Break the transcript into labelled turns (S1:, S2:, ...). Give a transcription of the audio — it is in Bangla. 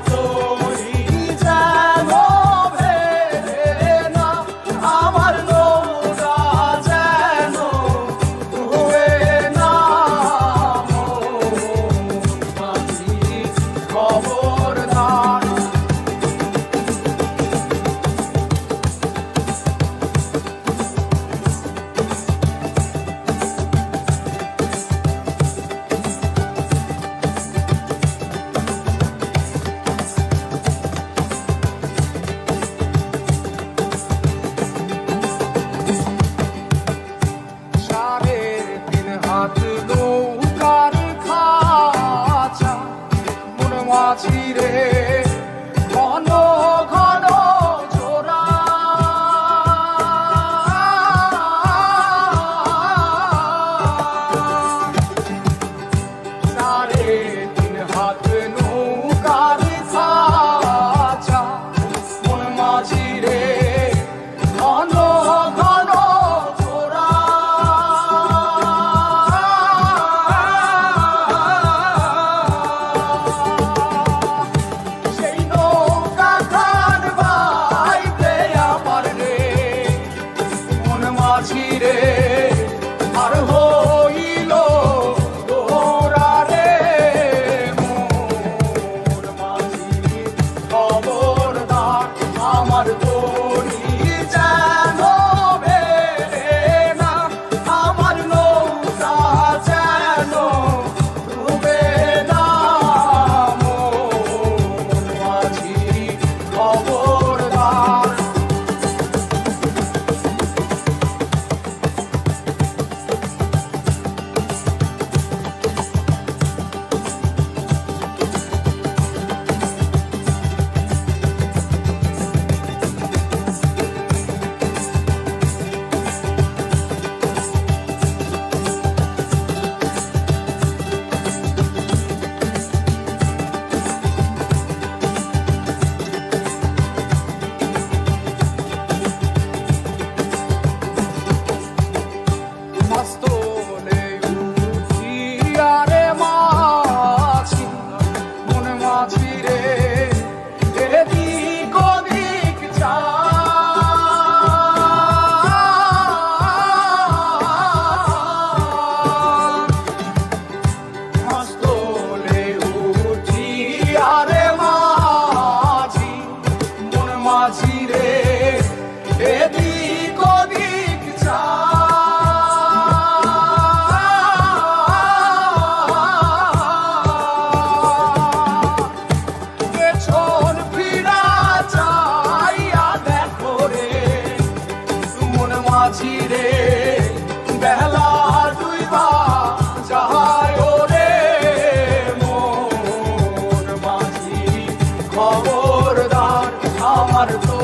S1: তরি যেন ভেড়ে না, আমার নৌকা যেন ডুবে না। মাঝি খবরদার। নৌকার খাঁচা মন মাঝিরে ঘন ঘন জোড়া, সাড়ে তিন হাত নৌকার খাঁচা মন মাঝিরে ঘন ঘন জোড়া। মাঝিরে আর হইল দোরা রে, মোর মাঝি খবরদার। আমার তরি যেন ভেড়ে না, আমার নৌকা যেন ডুবে না। মোর মাঝি খবরদার। মাস্তলে উঠিয়া রে মাঝি মন মাঝিরে এদিক ওদিক মাস্তলে উঠিয়া রে মাঝি মন মাঝিরে এদিক ওদিক পেছন ফিরা চাইয়া দেখো রে, মন মাঝিরে বেলা ডুইবা যায় রে। মন মাঝি খবরদার। আমার তো